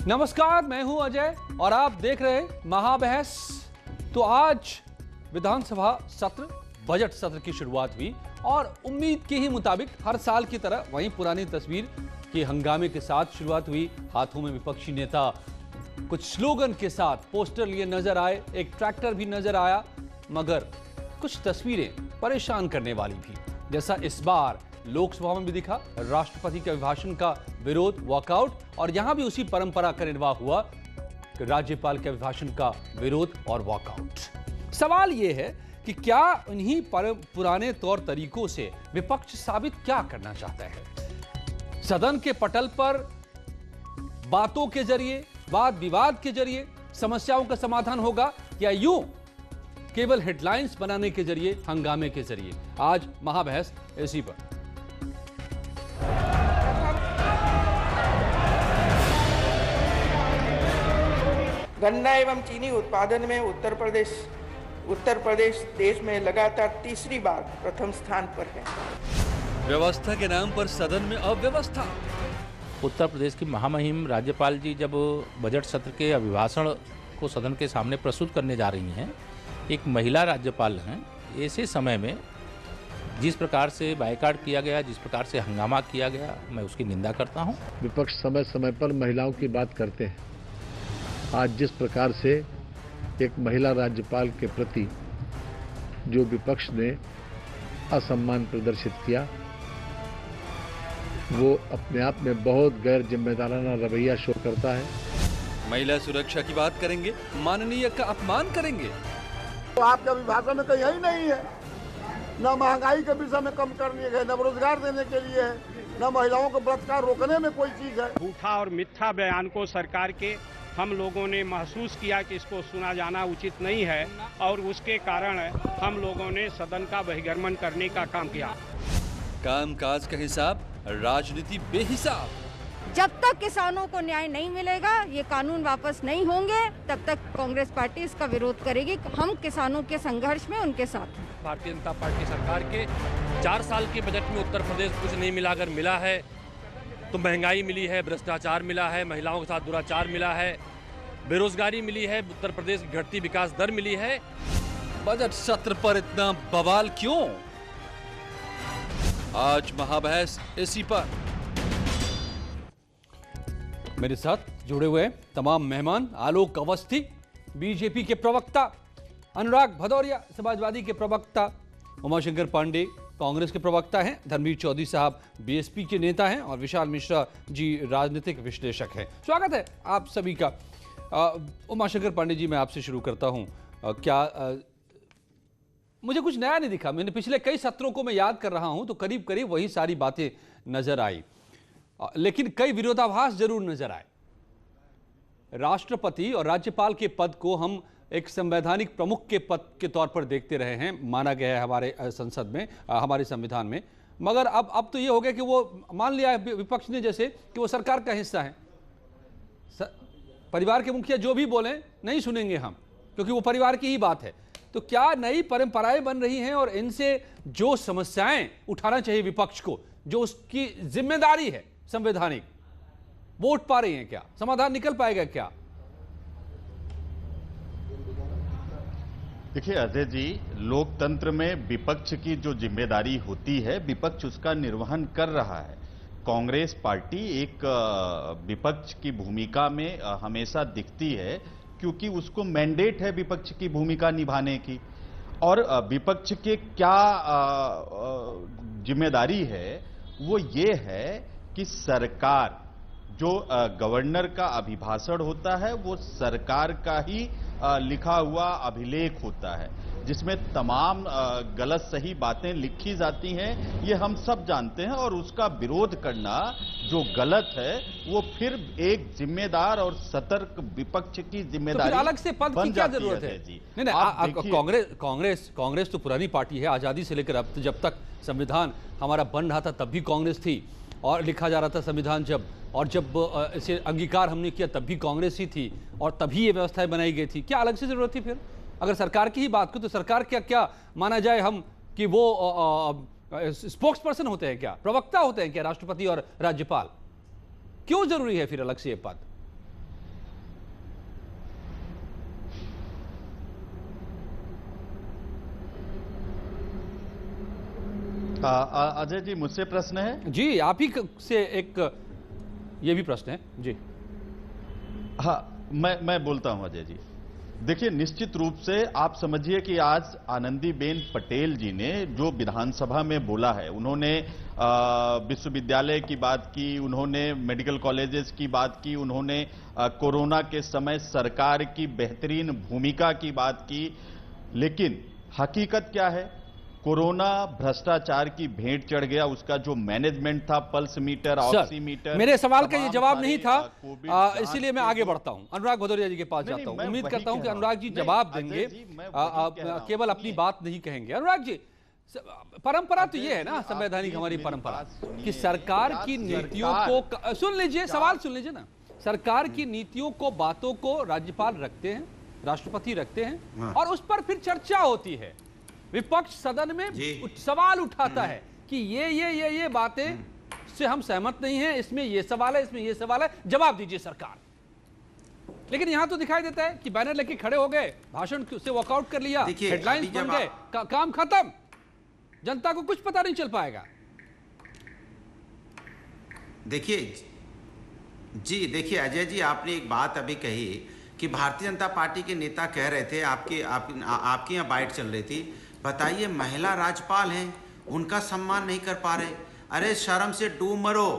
नमस्कार, मैं हूं अजय और आप देख रहे हैं महाबहस। तो आज विधानसभा सत्र, बजट सत्र की शुरुआत हुई और उम्मीद के ही मुताबिक हर साल की तरह वहीं पुरानी तस्वीर के हंगामे के साथ शुरुआत हुई। हाथों में विपक्षी नेता कुछ स्लोगन के साथ पोस्टर लिए नजर आए, एक ट्रैक्टर भी नजर आया, मगर कुछ तस्वीरें परेशान करने वाली भी, जैसा इस बार लोकसभा में भी दिखा। राष्ट्रपति के अभिभाषण का विरोध, वॉकआउट, और यहां भी उसी परंपरा का निर्वाह हुआ कि राज्यपाल के अभिभाषण का विरोध और वॉकआउट। सवाल यह है कि क्या इन्हीं पुराने तौर तरीकों से विपक्ष साबित क्या करना चाहता है? सदन के पटल पर बातों के जरिए, वाद विवाद के जरिए समस्याओं का समाधान होगा, या यूं केवल हेडलाइंस बनाने के जरिए, हंगामे के जरिए? आज महाबहस इसी पर। गन्ना एवं चीनी उत्पादन में उत्तर प्रदेश देश में लगातार तीसरी बार प्रथम स्थान पर है। व्यवस्था के नाम पर सदन में अव्यवस्था। उत्तर प्रदेश की महामहिम राज्यपाल जी जब बजट सत्र के अभिभाषण को सदन के सामने प्रस्तुत करने जा रही हैं, एक महिला राज्यपाल हैं, ऐसे समय में जिस प्रकार से बायकॉट किया गया, जिस प्रकार से हंगामा किया गया, मैं उसकी निंदा करता हूं। विपक्ष समय समय पर महिलाओं की बात करते हैं। आज जिस प्रकार से एक महिला राज्यपाल के प्रति जो विपक्ष ने असम्मान प्रदर्शित किया, वो अपने आप में बहुत गैर जिम्मेदाराना रवैया शो करता है। महिला सुरक्षा की बात करेंगे, माननीय का अपमान करेंगे। तो आपके अभिभाषण में तो यही नहीं है, न महंगाई के विषय में कम करने के, न रोजगार देने के लिए है, न महिलाओं को बलात्कार रोकने में कोई चीज है। झूठा और मिथ्या बयान को सरकार के हम लोगों ने महसूस किया कि इसको सुना जाना उचित नहीं है, और उसके कारण हम लोगों ने सदन का बहिर्गमन करने का काम किया। कामकाज का हिसाब, राजनीति बेहिसाब। जब तक किसानों को न्याय नहीं मिलेगा, ये कानून वापस नहीं होंगे, तब तक कांग्रेस पार्टी इसका विरोध करेगी। हम किसानों के संघर्ष में उनके साथ हैं। भारतीय जनता पार्टी सरकार के 4 साल के बजट में उत्तर प्रदेश कुछ नहीं मिला, अगर मिला है तो महंगाई मिली है, भ्रष्टाचार मिला है, महिलाओं के साथ दुराचार मिला है, बेरोजगारी मिली है, उत्तर प्रदेश की घटती विकास दर मिली है। बजट सत्र पर इतना बवाल क्यों? आज महाबहस इसी पर। मेरे साथ जुड़े हुए तमाम मेहमान, आलोक अवस्थी बीजेपी के प्रवक्ता, अनुराग भदौरिया समाजवादी के प्रवक्ता, उमाशंकर पांडे कांग्रेस के प्रवक्ता हैं, धर्मवीर चौधरी साहब बीएसपी के नेता हैं, और विशाल मिश्रा जी राजनीतिक विश्लेषक हैं। स्वागत है आप सभी का। उमाशंकर पांडे जी, मैं आपसे शुरू करता हूं। मुझे कुछ नया नहीं दिखा। मैंने पिछले कई सत्रों को मैं याद कर रहा हूं तो करीब करीब वही सारी बातें नजर आई, लेकिन कई विरोधाभास जरूर नजर आए। राष्ट्रपति और राज्यपाल के पद को हम एक संवैधानिक प्रमुख के पद के तौर पर देखते रहे हैं, माना गया है हमारे संसद में, हमारे संविधान में, मगर अब तो ये हो गया कि वो मान लिया है विपक्ष ने जैसे कि वो सरकार का हिस्सा है। परिवार के मुखिया जो भी बोलें नहीं सुनेंगे हम, क्योंकि वो परिवार की ही बात है। तो क्या नई परंपराएं बन रही हैं, और इनसे जो समस्याएं उठाना चाहिए विपक्ष को, जो उसकी जिम्मेदारी है संवैधानिक, वो उठ पा रही हैं? क्या समाधान निकल पाएगा? क्या देखिए अजय जी, लोकतंत्र में विपक्ष की जो जिम्मेदारी होती है, विपक्ष उसका निर्वहन कर रहा है। कांग्रेस पार्टी एक विपक्ष की भूमिका में हमेशा दिखती है, क्योंकि उसको मैंडेट है विपक्ष की भूमिका निभाने की। और विपक्ष के क्या जिम्मेदारी है, वो ये है कि सरकार, जो गवर्नर का अभिभाषण होता है, वो सरकार का ही लिखा हुआ अभिलेख होता है, जिसमें तमाम गलत सही बातें लिखी जाती हैं, ये हम सब जानते हैं। और उसका विरोध करना जो गलत है, वो फिर एक जिम्मेदार और सतर्क विपक्ष की जिम्मेदारी। तो अलग से पद की क्या जरूरत है जी? नहीं, कांग्रेस तो पुरानी पार्टी है। आजादी से लेकर अब जब तक संविधान हमारा बन रहा था तब भी कांग्रेस थी, और लिखा जा रहा था संविधान जब इसे अंगीकार हमने किया तब भी कांग्रेस ही थी, और तभी ये व्यवस्थाएं बनाई गई थी। क्या अलग से जरूरत थी फिर? अगर सरकार की ही बात करें तो सरकार क्या माना जाए हम कि वो स्पोक्स पर्सन होते हैं, क्या प्रवक्ता होते हैं क्या राष्ट्रपति और राज्यपाल? क्यों जरूरी है फिर अलग से ये पद? अजय जी, मुझसे प्रश्न है। जी, आप ही से एक ये भी प्रश्न है जी। हाँ, मैं बोलता हूं अजय जी। देखिए, निश्चित रूप से आप समझिए कि आज आनंदीबेन पटेल जी ने जो विधानसभा में बोला है, उन्होंने विश्वविद्यालय की बात की, उन्होंने मेडिकल कॉलेजेस की बात की, उन्होंने कोरोना के समय सरकार की बेहतरीन भूमिका की बात की, लेकिन हकीकत क्या है? कोरोना भ्रष्टाचार की भेंट चढ़ गया। उसका जो मैनेजमेंट था, पल्स मीटर, ऑक्सीमीटर, मेरे सवाल का ये जवाब नहीं था, इसीलिए मैं आगे बढ़ता हूं, अनुराग भदौरिया जी के पास जाता हूं। उम्मीद करता हूं कि अनुराग जी जवाब देंगे, केवल अपनी बात नहीं कहेंगे। अनुराग जी, परंपरा तो ये है ना, संवैधानिक हमारी परंपरा, कि सरकार की नीतियों को सुन लीजिए, सवाल सुन लीजिए ना। सरकार की नीतियों को, बातों को राज्यपाल रखते हैं, राष्ट्रपति रखते हैं, और उस पर फिर चर्चा होती है। विपक्ष सदन में सवाल उठाता है कि ये बातें से हम सहमत नहीं हैं, इसमें ये सवाल है, इसमें ये सवाल है, जवाब दीजिए सरकार। लेकिन यहां तो दिखाई देता है कि बैनर लेके खड़े हो गए, भाषण से वॉकआउट कर लिया, हेडलाइंस बन गए, काम खत्म, जनता को कुछ पता नहीं चल पाएगा। देखिए अजय जी, आपने एक बात अभी कही कि भारतीय जनता पार्टी के नेता कह रहे थे, आपकी यहाँ बाइट चल रही थी, बताइए महिला राज्यपाल हैं, उनका सम्मान नहीं कर पा रहे। अरे शर्म से डूब मरो,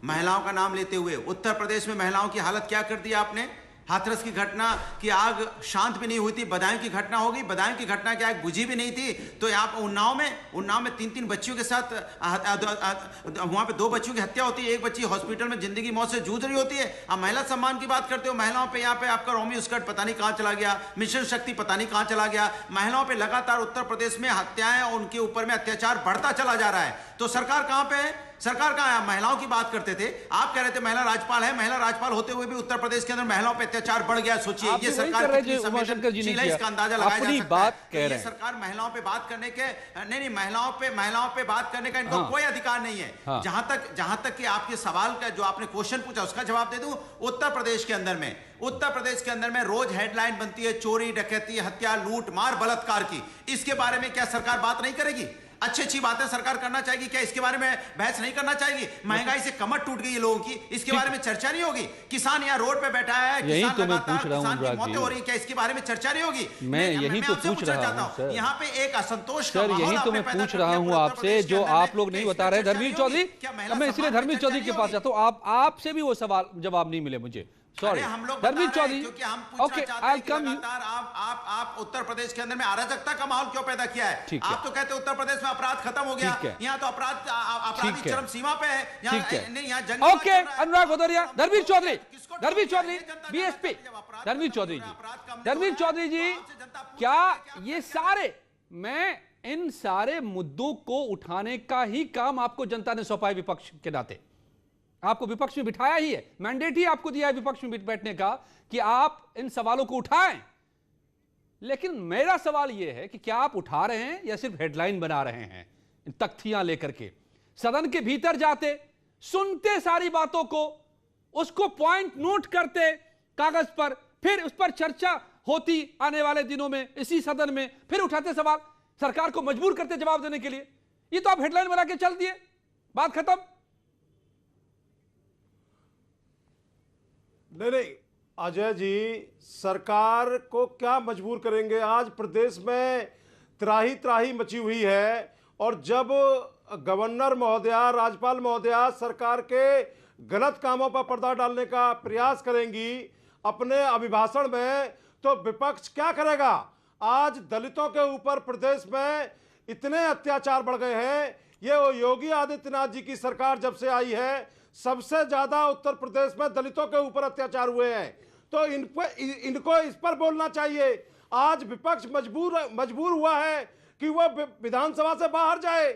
महिलाओं का नाम लेते हुए। उत्तर प्रदेश में महिलाओं की हालत क्या कर दी आपने? हाथरस की घटना की आग शांत भी नहीं हुई थी, बदायूं की घटना होगी, बदायूं की घटना की आग बुझी भी नहीं थी, तो यहाँ उन्नाव में 3 बच्चियों के साथ वहां पे 2 बच्चियों की हत्या होती है, एक बच्ची हॉस्पिटल में जिंदगी मौत से जूझ रही होती है। आप महिला सम्मान की बात करते हो, महिलाओं पे यहाँ पे आपका रोमियो स्कर्ट पता नहीं कहां चला गया, मिशन शक्ति पता नहीं कहां चला गया। महिलाओं पे लगातार उत्तर प्रदेश में हत्याएं और उनके ऊपर में अत्याचार बढ़ता चला जा रहा है। तो सरकार कहां पे है? सरकार कहां है? महिलाओं की बात करते थे, आप कह रहे थे महिला राज्यपाल है, महिला राज्यपाल होते हुए भी उत्तर प्रदेश के अंदर महिलाओं पे अत्याचार बढ़ गया। सोचिए, ये सरकार कितनी संवेदनशील है, इसका अंदाजा लगाया जा सकता है। ये सरकार महिलाओं पे बात करने के नहीं, महिलाओं पे बात करने का इनको कोई अधिकार नहीं है। जहां तक कि आपके सवाल का जो आपने क्वेश्चन पूछा उसका जवाब दे दूं, उत्तर प्रदेश के अंदर में रोज हेडलाइन बनती है चोरी, डकैती, हत्या, लूट, मार, बलात्कार की। इसके बारे में क्या सरकार बात नहीं करेगी? अच्छी बातें सरकार करना चाहेगी, क्या इसके बारे में बहस नहीं करना चाहेगी? महंगाई से कमर टूट गई है लोगों की, इसके बारे में चर्चा नहीं होगी? किसान यहाँ रोड पे बैठा है, किसान लगातार किसान की मौतें हो रही है, क्या इसके बारे में चर्चा नहीं होगी? मैं यही तो पूछ रहा हूँ यहाँ पे एक असंतोष सर, यही तो मैं पूछ रहा हूँ आपसे, जो आप लोग नहीं बता रहे। धर्मवीर चौधरी, मैं इसलिए धर्मवीर चौधरी के पास जाता हूँ, आपसे भी वो सवाल जवाब नहीं मिले मुझे, सॉरी धर्मवीर चौधरी। ओके, आई कम। आप उत्तर प्रदेश के अंदर में अराजकता का माहौल क्यों पैदा किया है? आप तो कहते हैं उत्तर प्रदेश में अपराध खत्म हो गया, यहाँ तो अपराध चरम सीमा पे है। ओके, अनुराग भदौरिया, धर्मवीर चौधरी, बीएसपी, धर्मवीर चौधरी जी, क्या ये सारे, मैं इन सारे मुद्दों को उठाने का ही काम आपको जनता ने सौंपा है विपक्ष के नाते? आपको विपक्ष में बिठाया ही है, मैंडेट ही आपको दिया है विपक्ष में बैठने का कि आप इन सवालों को उठाएं। लेकिन मेरा सवाल यह है कि क्या आप उठा रहे हैं या सिर्फ हेडलाइन बना रहे हैं? इन तख्तियां लेकर के सदन के भीतर जाते, सुनते सारी बातों को, उसको पॉइंट नोट करते कागज पर, फिर उस पर चर्चा होती आने वाले दिनों में इसी सदन में, फिर उठाते सवाल, सरकार को मजबूर करते जवाब देने के लिए। ये तो आप हेडलाइन बना के चल दिए, बात खत्म। नहीं अजय जी, सरकार को क्या मजबूर करेंगे? आज प्रदेश में त्राही मची हुई है, और जब गवर्नर महोदया, राज्यपाल महोदया सरकार के गलत कामों पर पर्दा डालने का प्रयास करेंगी अपने अभिभाषण में, तो विपक्ष क्या करेगा? आज दलितों के ऊपर प्रदेश में इतने अत्याचार बढ़ गए हैं। ये योगी आदित्यनाथ जी की सरकार जब से आई है, सबसे ज्यादा उत्तर प्रदेश में दलितों के ऊपर अत्याचार हुए हैं। तो इनको इस पर बोलना चाहिए। आज विपक्ष मजबूर हुआ है कि वह विधानसभा से बाहर जाए।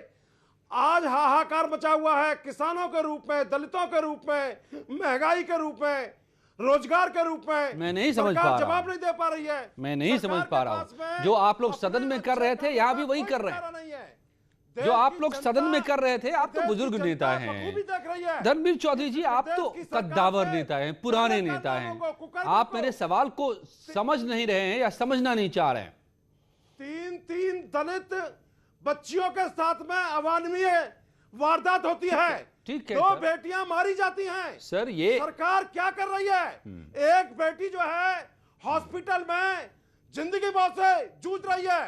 आज हाहाकार मचा हुआ है किसानों के रूप में, दलितों के रूप में, महंगाई के रूप में, रोजगार के रूप में। मैं नहीं समझ पा रहा, जवाब नहीं दे पा रही है। मैं नहीं समझ पा रहा हूं, जो आप लोग सदन में कर रहे थे यहां भी वही कर रहे हैं। जो आप लोग सदन में कर रहे थे, आप तो बुजुर्ग नेता हैं। धर्मवीर चौधरी जी, आप तो कद्दावर नेता हैं, पुराने नेता हैं। आप मेरे सवाल को समझ नहीं रहे हैं या समझना नहीं चाह रहे हैं। तीन दलित बच्चियों के साथ में अवानवीय वारदात होती है, ठीक है, 2 बेटियां मारी जाती हैं। सर ये सरकार क्या कर रही है? एक बेटी जो है हॉस्पिटल में जिंदगी मौत से जूझ रही है।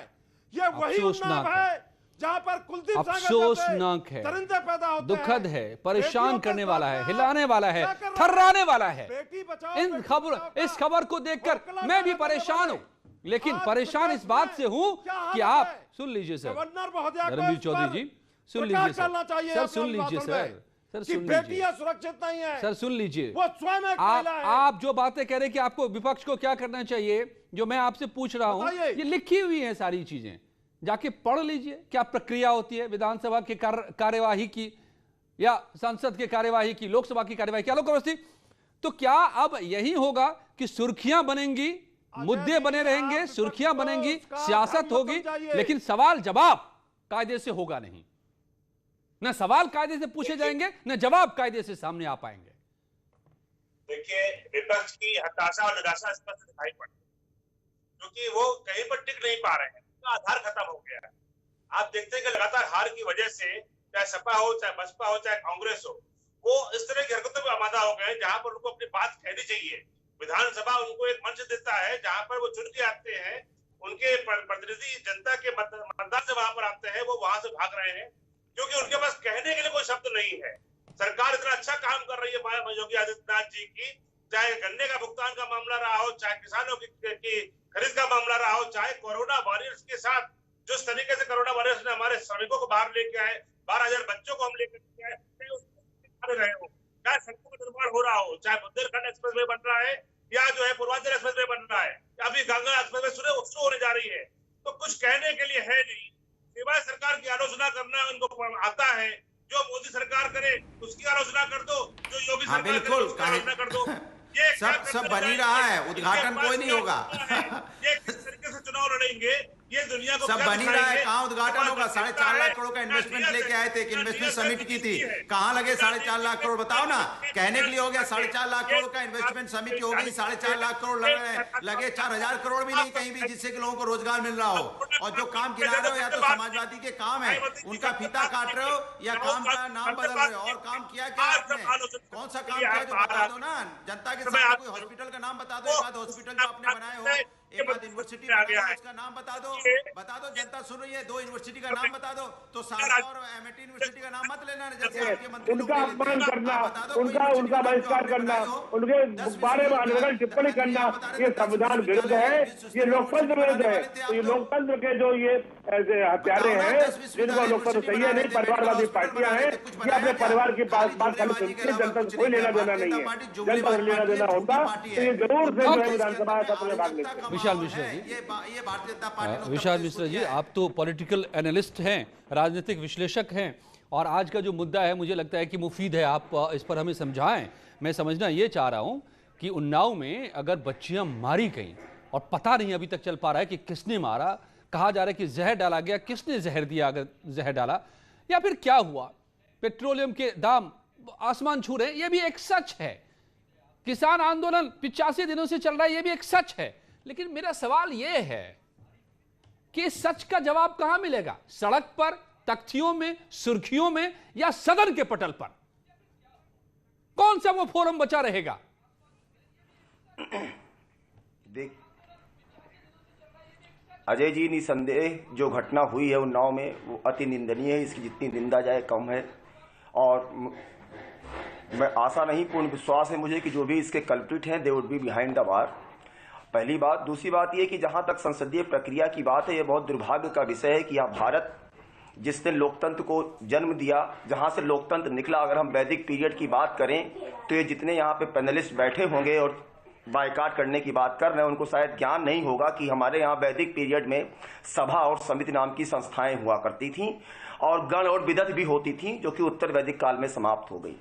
ये वही उन्नाव है जहां पर कुलदीप अफसोसनाक है, दरिंदे पैदा होते दुखद हैं, है, परेशान करने वाला है, हिलाने वाला है, क्या कर रहा है? थर्राने वाला है। बेटी बचाओ, इन बेटी खबर बचाओ इस खबर को देखकर मैं भी परेशान हूं, लेकिन आज परेशान प्रदेश इस बात में से हूं क्या हालत कि आप है? सुन लीजिए सर, गवर्नर महोदया को धर्मवीर इस चौधरी पर जी सुन प्रकाश लीजिए डालना चाहिए सर अपने सुन लीजिए अभिभाषण सर में सर कि सुन लीजिए बेटियां सुरक्षित नहीं है। सर सुन लीजिए, वो स्वयं एक महिला है। आप जो बातें कह रहे हैं कि आपको विपक्ष को क्या करना चाहिए, जो मैं आपसे पूछ रहा हूं, बताइए। ये लिखी हुई है सारी चीजें, जाके पढ़ लीजिए क्या प्रक्रिया होती है विधानसभा की कार्यवाही की या संसद के कार्यवाही की, लोकसभा की कार्यवाही की, आलोक अवस्थी। तो क्या अब यही होगा कि सुर्खियां बनेंगी, मुद्दे बने रहेंगे, सुर्खियां बनेंगी, सियासत होगी, लेकिन सवाल जवाब कायदे से होगा नहीं, न सवाल कायदे से पूछे जाएंगे न जवाब कायदे से सामने आ पाएंगे। देखिए विपक्ष की हताशा और निराशा स्पष्ट दिखाई पड़ती है, क्योंकि वो कहीं पर टिक नहीं पा रहे हैं, उनका आधार खत्म हो गया है। आप देखते हैं कि लगातार हार की वजह से चाहे सपा हो, चाहे बसपा हो, चाहे कांग्रेस हो, वो इस तरह की हरकतों में आमादा हो गए जहां पर उनको अपनी बात कहनी चाहिए। विधानसभा उनको एक मंच देता है जहां पर वो चुन के आते हैं, उनके प्रतिनिधि जनता के मतदान से वहां पर आते हैं, वो वहां से भाग रहे हैं क्योंकि उनके पास कहने के लिए कोई शब्द नहीं है। सरकार इतना अच्छा काम कर रही है योगी आदित्यनाथ जी की, चाहे गन्ने का भुगतान का मामला रहा हो, चाहे किसानों की खरीद का मामला रहा हो, चाहे कोरोना वॉरियर्स के साथ जिस तरीके से कोरोना वॉरियर्स ने हमारे श्रमिकों को बाहर लेके आए, 12,000 बच्चों को हम लेकर आए, रहे हो, चाहे सड़कों का निर्माण हो रहा हो, चाहे बुंदेलखंड एक्सप्रेस वे बन रहा है या जो है पूर्वांचल एक्सप्रेस वे बन रहा है, अभी गंगा एक्सप्रेस वे शुरू होने जा रही है, तो कुछ कहने के लिए है नहीं, सिवाय सरकार की आलोचना करना उनको आता है। जो मोदी सरकार करे उसकी आलोचना कर दो, जो योगी सरकार करे उसकी आलोचना कर दो। ये सब बन ही रहा है, उद्घाटन कोई नहीं होगा। ये किस तरीके से चुनाव लड़ेंगे, ये दुनिया को सब क्या बन ही रहा है, दिखाएंगे? कहाँ उद्घाटन होगा? 4.5 लाख करोड़ का इन्वेस्टमेंट लेके आए थे, एक इन्वेस्टमेंट समिट की थी, कहाँ लगे 4.5 लाख करोड़? बताओ ना, कहने के लिए हो गया 4.5 लाख करोड़ का इन्वेस्टमेंट समिट हो गई, 4.5 लाख करोड़ लगे 4,000 करोड़ भी नहीं कहीं भी, जिससे कि लोगों को रोजगार मिल रहा हो। और जो काम गिरा रहे हो या तो समाजवादी के काम है, उनका फीता काट रहे हो या काम का नाम बदल रहे हो। और काम किया क्या आपने? कौन सा काम किया जो बता दो ना, जनता के सामने कोई हॉस्पिटल का नाम बता दो, एक आध हॉस्पिटल जो आपने बनाए हो, एक आध यूनिवर्सिटी उसका नाम बता दो, जनता सुन रही है, 2 यूनिवर्सिटी का नाम बता दो। तो सारा और एमआईटी यूनिवर्सिटी का नाम मत लेना, जैसे आपके मंत्री उनका अपमान करना, उनका बहिष्कार करना, उनके बारे में अनर्गल टिप्पणी करना, ये संविधान विरुद्ध है, ये लोकतंत्र विरुद्ध है। तो ये लोकतंत्र के जो ये हत्यारे हैं, जिनको लोकतंत्र सही है नहीं, परिवारवादी पार्टियां हैं, ये अपने परिवार की बात खाली सुनती है, जनता से कोई लेना देना नहीं है। जनता से लेना देना होता तो ये जरूर से विधानसभा सत्र में भाग लेते। विशाल मिश्रा जी, ये भारतीय जनता पार्टी, विशाल मिश्रा जी, आप तो पॉलिटिकल एनालिस्ट हैं, राजनीतिक विश्लेषक हैं, और आज का जो मुद्दा है मुझे लगता है कि मुफीद है, आप इस पर हमें समझाएं। मैं समझना ये चाह रहा हूं कि उन्नाव में अगर बच्चियां मारी गई और पता नहीं अभी तक चल पा रहा है कि किसने मारा, कहा जा रहा है कि जहर डाला गया, किसने जहर दिया, अगर जहर डाला, या फिर क्या हुआ, पेट्रोलियम के दाम आसमान छू रहे, ये भी एक सच है। किसान आंदोलन 85 दिनों से चल रहा है, ये भी एक सच है। लेकिन मेरा सवाल यह है कि सच का जवाब कहां मिलेगा? सड़क पर, तख्तियों में, सुर्खियों में, या सदन के पटल पर? कौन सा वो फोरम बचा रहेगा? देख अजय जी, निसंदेह जो घटना हुई है उन्नाव में वो अति निंदनीय है, इसकी जितनी निंदा जाए कम है। और मैं आशा नहीं, पूर्ण विश्वास है मुझे कि जो भी इसके कल्प्रिट हैं they would be behind the bar. पहली बात। दूसरी बात यह कि जहां तक संसदीय प्रक्रिया की बात है, यह बहुत दुर्भाग्य का विषय है कि यह भारत जिसने लोकतंत्र को जन्म दिया, जहां से लोकतंत्र निकला, अगर हम वैदिक पीरियड की बात करें तो ये जितने यहाँ पे पैनलिस्ट बैठे होंगे और बायकाट करने की बात कर रहे हैं, उनको शायद ज्ञान नहीं होगा कि हमारे यहाँ वैदिक पीरियड में सभा और समिति नाम की संस्थाएं हुआ करती थीं और गण और विदत भी होती थीं, जो कि उत्तर वैदिक काल में समाप्त हो गई।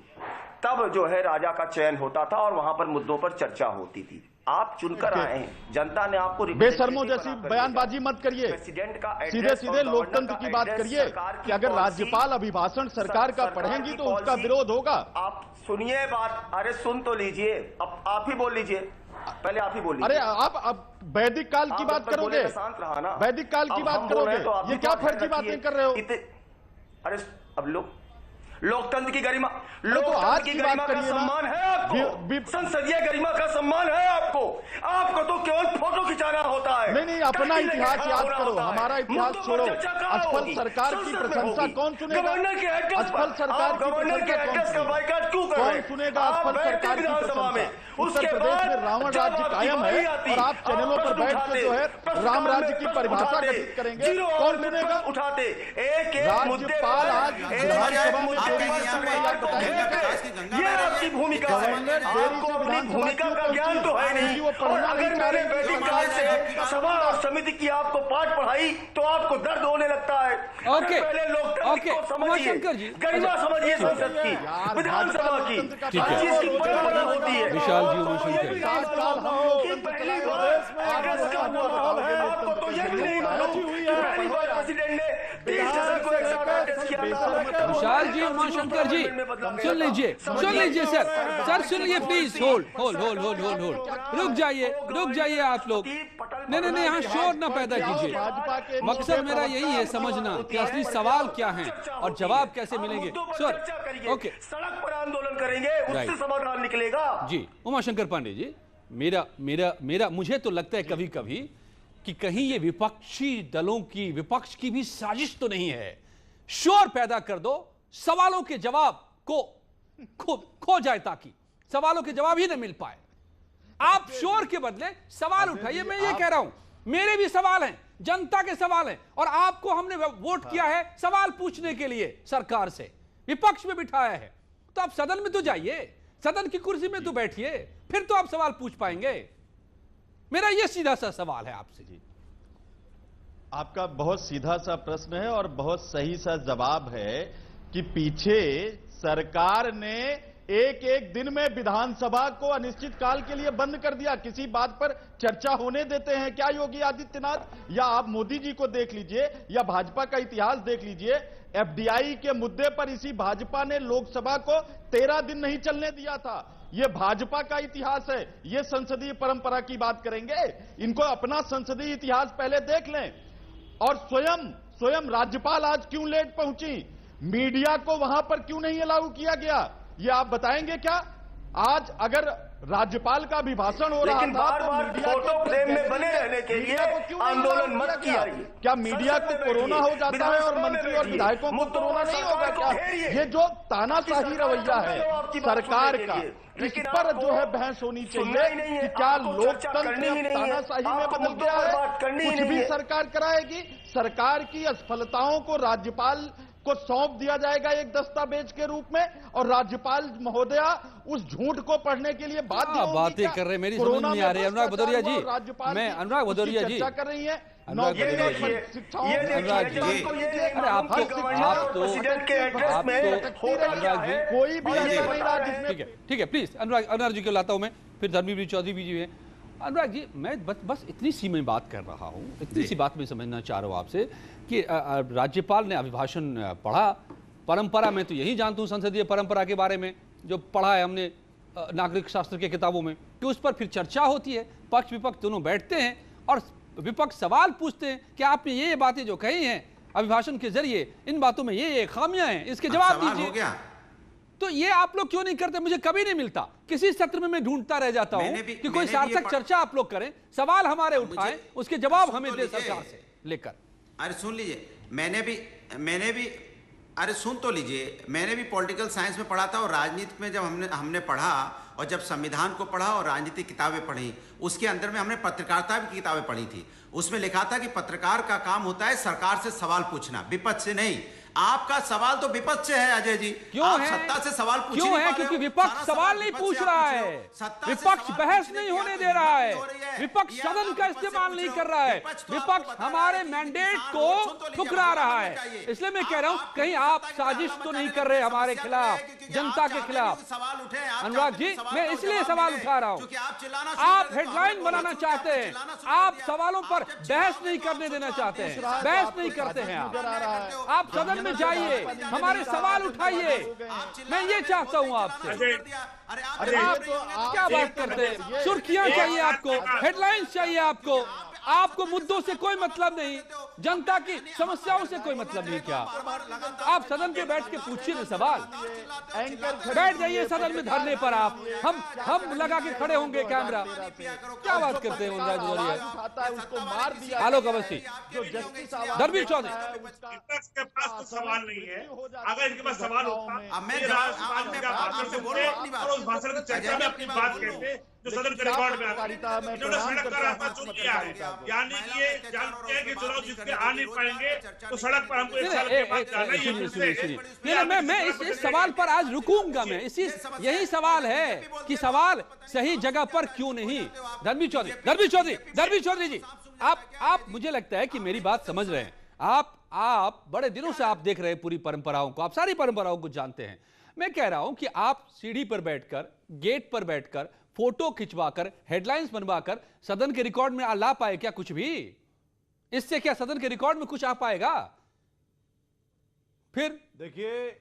तब जो है राजा का चयन होता था और वहां पर मुद्दों पर चर्चा होती थी। आप चुनकर आए हैं, जनता ने आपको बेशर्मों जैसी बयानबाजी मत करिए, सीधे सीधे लोकतंत्र की बात करिए कि अगर राज्यपाल अभिभाषण सरकार का पढ़ेंगी तो उसका विरोध होगा। आप सुनिए बात, अरे सुन तो लीजिए, अब आप ही बोल लीजिए, पहले आप ही बोल लीजिए। अरे आप अब वैदिक काल की बात करोगे? वैदिक काल की बात करोगे? ये क्या फर्जी बातें कर रहे हो? अरे अब लोकतंत्र की गरिमा, लोकतंत्र की गरिमा का सम्मान है आपको, संसदीय गरिमा का सम्मान है आपको। आपको तो केवल फोटो खिंचाना होता है। नहीं, अपना इतिहास याद करो, हमारा इतिहास छोड़ो। असफल सरकार की प्रशंसा कौन सुनेगा? असफल सरकार की प्रशंसा कौन सुनेगा? असफल सरकार की प्रशंसा। उत्तर प्रदेश में रावण राज्य कायम है और आप चैनलों पर बैठ कर जो है राम राज्य की परिभाषा गठित करेंगे, कौन सुनेगा? उठाते राज्यपाल आज विधानसभा में ये आपकी भूमिका है। आपको अपनी भूमिका का ज्ञान तो है नहीं। और अगर मैंने वैदिक काल से सभा और समिति की आपको पाठ पढ़ाई तो आपको दर्द होने लगता है। ओके, पहले लोकतंत्र को समझिए, गरिमा समझिए संसद की, विधानसभा की, जिसकी परंपरा होती है। विशाल जी, उमाशंकर पहली बार अगस्त का माहौल है। आपको तो ये भी नहीं मालूम पहली बार प्रेसिडेंट ने 30 जन को एक साथ अरेस्ट किया था। विशाल जी, उमाशंकर जी, सुन लीजिए सर सुनिए प्लीज। होल्ड रुक जाइए आप लोग। नहीं, यहाँ शोर ना पैदा कीजिए। मकसद मेरा यही है समझना कि असली सवाल क्या है और जवाब कैसे मिलेंगे। सर ओके, सड़क पर आंदोलन करेंगे, उससे समाधान निकलेगा। जी उमाशंकर पांडे जी, मेरा मुझे तो लगता है कभी कभी कि कहीं ये विपक्षी दलों की, विपक्ष की भी साजिश तो नहीं है। शोर पैदा कर दो, सवालों के जवाब को खो जाए, ताकि सवालों के जवाब ही न मिल पाए। आप शोर के बदले सवाल उठाइए। मैं ये कह रहा हूं, मेरे भी सवाल हैं, जनता के सवाल हैं, और आपको हमने वोट किया है सवाल पूछने के लिए। सरकार से विपक्ष में बिठाया है, तो आप सदन में तो जाइए, सदन की कुर्सी में तो बैठिए, फिर तो आप सवाल पूछ पाएंगे। मेरा यह सीधा सा सवाल है आपसे। जी, आपका बहुत सीधा सा प्रश्न है और बहुत सही सा जवाब है कि पीछे सरकार ने एक दिन में विधानसभा को अनिश्चित काल के लिए बंद कर दिया। किसी बात पर चर्चा होने देते हैं क्या योगी आदित्यनाथ? या आप मोदी जी को देख लीजिए या भाजपा का इतिहास देख लीजिए। एफडीआई के मुद्दे पर इसी भाजपा ने लोकसभा को 13 दिन नहीं चलने दिया था। यह भाजपा का इतिहास है। यह संसदीय परंपरा की बात करेंगे, इनको अपना संसदीय इतिहास पहले देख लें। और स्वयं राज्यपाल आज क्यों लेट पहुंची? मीडिया को वहां पर क्यों नहीं अलाउ किया गया? ये आप बताएंगे क्या? आज अगर राज्यपाल का अभिभाषण हो रहा था, बार फोटो फ्रेम में बने रहने के लिए आंदोलन मत किया। क्या मीडिया को कोरोना हो जाता है और मंत्री और विधायकों को कोरोना नहीं होगा क्या? ये जो तानाशाही रवैया है सरकार का, इस पर जो है बहस होनी चाहिए कि क्या लोकतंत्र तानाशाही में बदल गया है? कुछ भी सरकार कराएगी, सरकार की असफलताओं को राज्यपाल को सौंप दिया जाएगा एक दस्तावेज के रूप में, और राज्यपाल महोदया उस झूठ को पढ़ने के लिए बाध्य होंगी। बातें कर रहे, मेरी समझ नहीं आ रही। अनुराग भदौरिया जी, मैं अनुराग भदौरिया जी चर्चा कर रही है। अनुराग जी, अरे आप कोई भी ठीक है प्लीज। अनुराग जी को लाता हूं मैं, फिर धर्मवीर चौधरी भी जी हैं। अनुराग जी, मैं बस इतनी सी मैं बात कर रहा हूं, इतनी सी बात मैं समझना चाह रहा हूं आपसे कि राज्यपाल ने अभिभाषण पढ़ा। परंपरा में तो यही जानता हूं, संसदीय परंपरा के बारे में जो पढ़ा है हमने नागरिक शास्त्र के किताबों में, कि उस पर फिर चर्चा होती है, पक्ष विपक्ष दोनों बैठते हैं और विपक्ष सवाल पूछते हैं कि आपने ये बातें जो कही हैं अभिभाषण के जरिए, इन बातों में ये खामियां हैं, इसके जवाब दीजिए। तो ये आप लोग क्यों नहीं करते? मुझे कभी नहीं मिलता। किसी सत्र में मैं ढूंढता रह जाता हूं कि कोई सार्थक चर्चा आप लोग करें, सवाल हमारे उठाएं, उसके जवाब हमें दे सरकार से लेकर। अरे सुन लीजिए, मैंने भी अरे सुन तो लीजिए, मैंने भी पॉलिटिकल साइंस में पढ़ा था और राजनीति में जब हमने पढ़ा और जब संविधान को पढ़ा और राजनीतिक किताबें पढ़ी, उसके अंदर में हमने पत्रकारिता की किताबें पढ़ी थी। उसमें लिखा था कि पत्रकार का काम होता है सरकार से सवाल पूछना, विपक्ष से नहीं। आपका सवाल तो विपक्ष से है अजय जी। क्यों आप है? सत्ता से सवाल पूछ क्यों है? क्योंकि विपक्ष सवाल नहीं पूछ रहा है, विपक्ष बहस नहीं होने दे रहा है, विपक्ष सदन का इस्तेमाल नहीं कर रहा है, विपक्ष हमारे मैंडेट को ठुकरा रहा है। इसलिए मैं कह रहा हूं कहीं आप साजिश तो नहीं कर रहे हमारे खिलाफ, जनता के खिलाफ। अनुराग जी, मैं इसलिए सवाल उठा रहा हूं। आप हेडलाइन बनाना चाहते हैं, आप सवालों पर बहस नहीं करने देना चाहते हैं, बहस नहीं करते हैं आप सदन में जाइए, हमारे सवाल उठाइए। मैं ये चाहता हूं आपसे। आप क्या बात करते हैं? सुर्खियां चाहिए आपको, हेडलाइंस चाहिए आपको, आपको मुद्दों से कोई मतलब नहीं, जनता की समस्याओं से कोई मतलब नहीं। क्या आप सदन पे बैठ के पूछिए ना सवाल, बैठ जाइए सदन में धरने पर। आप हम लगा के खड़े होंगे कैमरा। क्या बात करते हैं आलोक अवस्थी, धर्मवीर चौधरी? के पास कुछ सवाल नहीं है। अगर इनके पास सवाल होता और उस भाषण की चर्चा में अपनी बात कहते जो सदन के रिकॉर्ड में आता है। इन्होंने सड़क का रास्ता चुन लिया है, यानी कि ये जानते हैं कि चुनाव जीत के आ नहीं पाएंगे, तो सड़क पर हमको एक साल के बाद जाना ही है। मैं इस सवाल पर आज रुकूंगा। मैं यही सवाल है कि सवाल सही जगह पर क्यों नहीं। धर्मवीर चौधरी जी, आप मुझे लगता है कि मेरी बात समझ रहे हैं। आप बड़े दिनों से आप देख रहे हैं पूरी परंपराओं को, आप सारी परंपराओं को जानते हैं। मैं कह रहा हूं कि आप सीढ़ी पर बैठकर, गेट पर बैठकर, फोटो खिंचवाकर, हेडलाइंस बनवाकर सदन के रिकॉर्ड में ला पाए क्या कुछ भी? इससे क्या सदन के रिकॉर्ड में कुछ आ पाएगा? फिर देखिए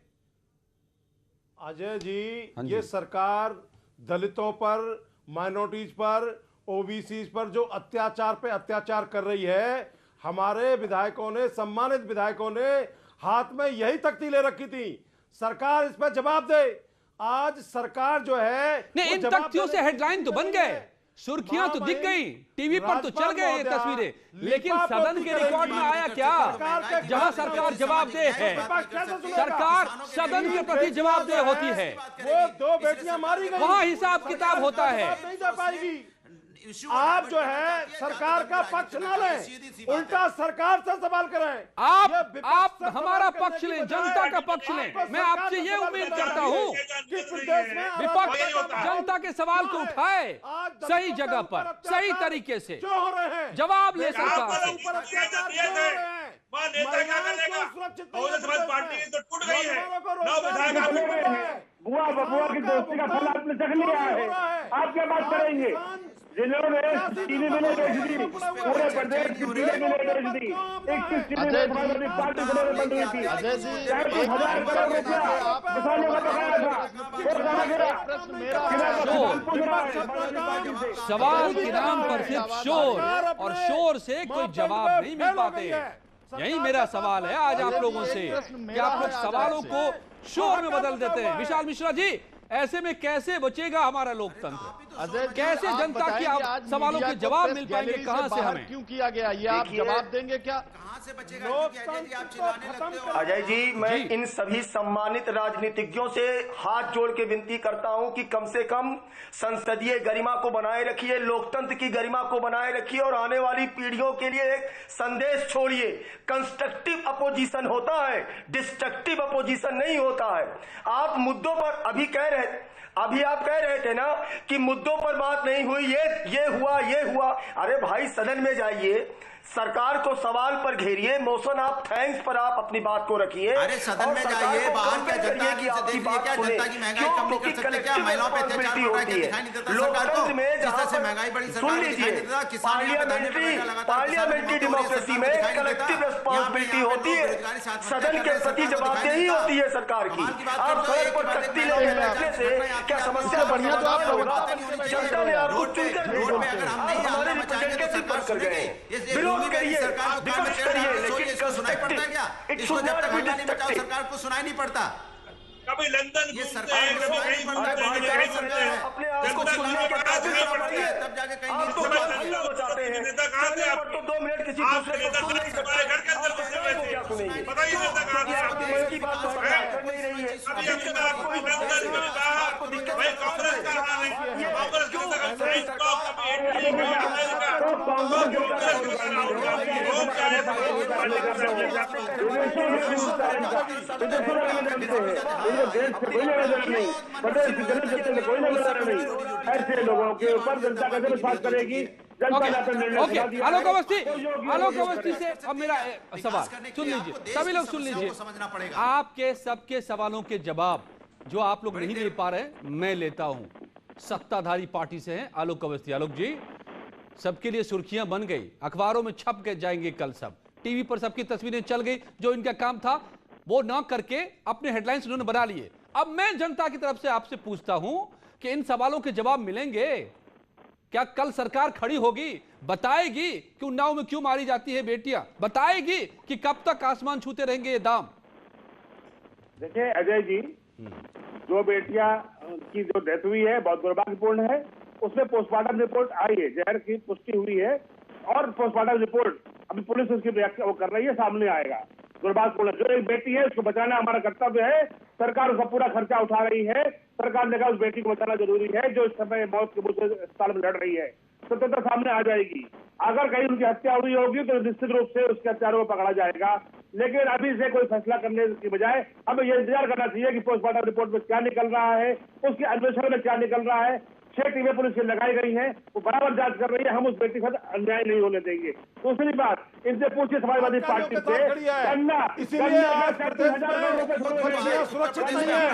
अजय जी, ये सरकार दलितों पर, माइनॉरिटीज पर, ओबीसी पर जो अत्याचार पे अत्याचार कर रही है, हमारे विधायकों ने, सम्मानित विधायकों ने हाथ में यही तख्ती ले रखी थी। सरकार इस पर जवाब दे। आज सरकार जो है इन तख्तियों से हेडलाइन तो बन गए, सुर्खियां तो दिख गई, टीवी पर तो चल गए ये तस्वीरें, लेकिन सदन के रिकॉर्ड में आया क्या? जहां सरकार जवाबदेह है, सरकार सदन के प्रति जवाबदेह होती है, वो 2 बेटियां मारी गई, वहां हिसाब किताब होता है। नहीं दे पाएगी। आप जो है सरकार का पक्ष ना लें, उल्टा सरकार से सवाल करें। आप हमारा पक्ष लें, जनता का पक्ष लें। मैं आपसे ये उम्मीद करता हूं विपक्ष जनता के सवाल को उठाए, सही जगह पर, सही तरीके से जवाब ले सरकार से। बुआ बबुआ की दोस्ती का फल आपने चख लिया है। आप क्या बात करेंगे? जिन्होंने चीनी मिलें बेच दी, पूरे प्रदेश की चीनी मिलें बेच दी, 21 चीनी मिलें समाजवादी पार्टी बन रही थी, 1000 करोड़ रुपया किसानों का बकाया था, वो कहाँ गिरा? सवाल के नाम पर सिर्फ शोर, और शोर से कोई जवाब नहीं मिल पाते। यही मेरा सवाल है आज आप लोगों से कि आप लोग सवालों को शोर में बदल देते हैं। विशाल मिश्रा जी, ऐसे में कैसे बचेगा हमारा लोकतंत्र? कैसे जनता की सवालों के जवाब मिल पाएंगे? कहां से हमें क्यों किया गया ये आप जवाब देंगे क्या? से बचेगा? अजय जी, मैं इन सभी सम्मानित राजनीतिज्ञों से हाथ जोड़ के विनती करता हूं कि कम से कम संसदीय गरिमा को बनाए रखिए, लोकतंत्र की गरिमा को बनाए रखिए और आने वाली पीढ़ियों के लिए एक संदेश छोड़िए। कंस्ट्रक्टिव अपोजिशन होता है, डिस्ट्रक्टिव अपोजिशन नहीं होता है। आप मुद्दों पर अभी आप कह रहे थे ना कि मुद्दों पर बात नहीं हुई, ये हुआ। अरे भाई, सदन में जाइए, सरकार को सवाल पर घेरिए, मोशन ऑफ थैंक्स पर आप अपनी बात को रखिए। अरे सदन में जाइए, बाहर क्या जनता की जनता की महंगाई कम नहीं कर सकते क्या? महिलाओं पे अत्याचार हो रहा है, दिखाई नहीं देता सरकार को? जिस तरह से महंगाई बढ़ी सरकार को दिखाई नहीं देता। पार्लियामेंट्री डेमोक्रेसी में कलेक्टिव रिस्पॉन्सिबिलिटी होती है, सदन के प्रति जवाबदेही होती है सरकार की। आप सड़क पर तख्ती लेने से क्या समस्या बढ़िया? तो आप जनता ने आपको चुनकर हमारे रिप्रेजेंटेटिव पर कर गए। सरकार को सुनाई नहीं पड़ता। कभी लंदन ये सरकार कभी कहीं अपने आप को सुनने के बाद तब जाके कहीं नहीं चाहते हैं। नेता कहाँ थे आप? तो 2 मिनट किसी दूसरे को सुन नहीं सकते। घर के अंदर क्या सुनेंगे? पता ही नेता कहाँ थे? आपकी बात कर नहीं रही है। अभी आपको लंदन में कहा भाई कांग्रेस का हाल है, कांग्रेस क्यों ऐसे लोगों के ऊपर जनता का विश्वास करेगी। आलोक अवस्थी से अब मेरा सवाल सुन लीजिए, सभी लोग सुन लीजिए। आपके सबके सवालों के जवाब जो आप लोग नहीं ले पा रहे, मैं लेता हूं। सत्ताधारी पार्टी से हैं आलोक अवस्थी। आलोक जी, सबके लिए सुर्खियां बन गई, अखबारों में छप के जाएंगे कल, सब टीवी पर सबकी तस्वीरें चल गई। जो इनका काम था वो ना करके अपने हेडलाइंस उन्होंने बना लिए। अब मैं जनता की तरफ से आपसे पूछता हूं कि इन सवालों के जवाब मिलेंगे क्या? कल सरकार खड़ी होगी, बताएगी कि उन्नाव में क्यों मारी जाती है बेटियां, बताएगी कि कब तक आसमान छूते रहेंगे ये दाम? देखिए अजय जी, जो बेटियां की जो डेथ हुई है बहुत दुर्भाग्यपूर्ण है। उसमें पोस्टमार्टम रिपोर्ट आई है, जहर की पुष्टि हुई है और पोस्टमार्टम रिपोर्ट अभी पुलिस उसकी व्याख्या वो कर रही है, सामने आएगा। दुर्भाग्यपूर्ण, जो एक बेटी है उसको बचाना हमारा कर्तव्य है। सरकार उसका पूरा खर्चा उठा रही है। सरकार ने कहा उस बेटी को बचाना जरूरी है जो इस समय मौत के मुंह से अस्पताल में लड़ रही है। सत्यता सामने आ जाएगी। अगर कहीं उनकी हत्या हुई होगी तो निश्चित रूप से उसके हत्यारों को पकड़ा जाएगा। लेकिन अभी से कोई फैसला करने की बजाय हमें यह इंतजार करना चाहिए कि पोस्टमार्टम रिपोर्ट में क्या निकल रहा है, उसके अन्वेषण में क्या निकल रहा है। 6 टीमें पुलिस की लगाई गई हैं, वो बराबर जांच कर रही है। हम उस व्यक्ति के साथ अन्याय नहीं होने देंगे। दूसरी बात, इनसे पूछिए समाजवादी पार्टी से गन्ना सुरक्षित नहीं है।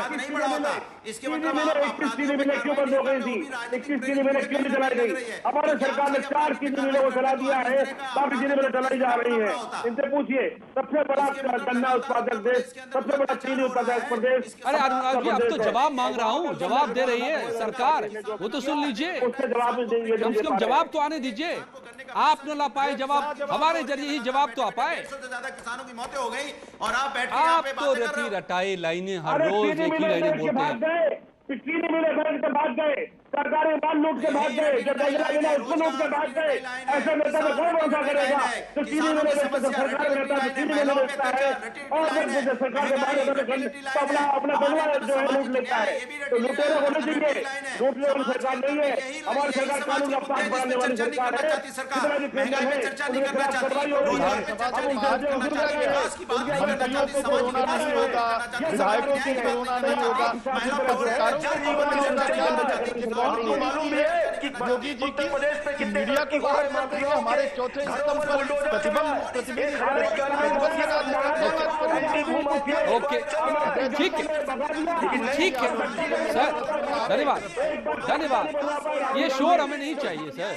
इसके मतलब 21 चीनी मिलें क्यों बंद हो गई थी? 21 चीनी मिलें क्यों नहीं चलाई गई? हमारे सरकार ने 4 चीनी मिलों को चला दिया है, बाकी चीनी मिलें चलाई जा रही है। इनसे पूछिए, सबसे बड़ा गन्ना उत्पादक देश, सबसे बड़ा चीनी उत्पादक प्रदेश। अरे अनुराग जी, अब तो जवाब मांग रहा हूँ, जवाब दे रही है सरकार, वो तो सुन लीजिए। उससे जवाब कम से कम जवाब तो आने दीजिए। आप न ला पाए जवाब, हमारे जरिए ही जवाब तो आ पाए। किसानों की मौतें हो गई और आप बैठ के आप तो रटी रटाई लाइनें हर रोज एक ही लाइनें बोलते हैं। चीनी मिले बैंक से भाग गए, सरकारी माल लूट के भाग गए, जो गजरा मिला उसको लूट के भाग गए। ऐसे नेता में कौन भरोसा करेगा? तो चीनी मिले बेचता तो सरकार रहता है, चीनी मिले बेचता है और फिर सरकार के बाहर तो अपना बंगला जो है लूट लेता है। तो लुटेरे होने चाहिए, लूटने वाली सरकार नहीं है। हमारी सरकार कानून का पाठ बढ़ाने वाली सरकार है। कितना भी क्रिमिनल है उनके खिलाफ कार्रवाई हो रही है। हम उनसे वसूल कर रहे हैं। मंत्रियों को कोरोना नहीं होगा, विधायकों को कोरोना नहीं होगा। आपको मालूम है कि योगी जी की मीडिया की बाहर मंत्री हमारे चौथे स्तंभ पर ओके, ठीक है, ठीक है सर, धन्यवाद, धन्यवाद। ये शोर हमें नहीं चाहिए सर,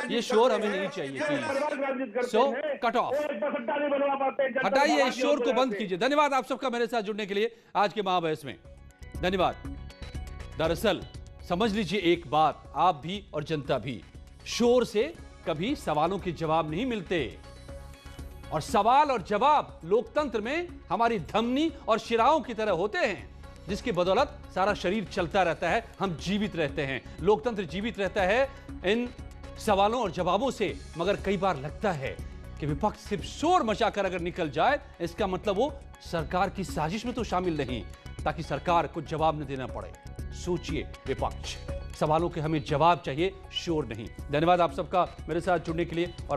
ये शोर हमें नहीं चाहिए प्लीज। सो कट ऑफ, हटाइए इस शोर को, बंद कीजिए। धन्यवाद आप सबका मेरे साथ जुड़ने के लिए आज के महाबहस में, धन्यवाद। दरअसल समझ लीजिए एक बात, आप भी और जनता भी, शोर से कभी सवालों के जवाब नहीं मिलते। और सवाल और जवाब लोकतंत्र में हमारी धमनी और शिराओं की तरह होते हैं, जिसकी बदौलत सारा शरीर चलता रहता है, हम जीवित रहते हैं। लोकतंत्र जीवित रहता है इन सवालों और जवाबों से। मगर कई बार लगता है कि विपक्ष सिर्फ शोर मचाकर अगर निकल जाए, इसका मतलब वो सरकार की साजिश में तो शामिल नहीं, ताकि सरकार को जवाब न देना पड़े। सोचिए विपक्ष, सवालों के हमें जवाब चाहिए, शोर नहीं। धन्यवाद आप सबका मेरे साथ जुड़ने के लिए और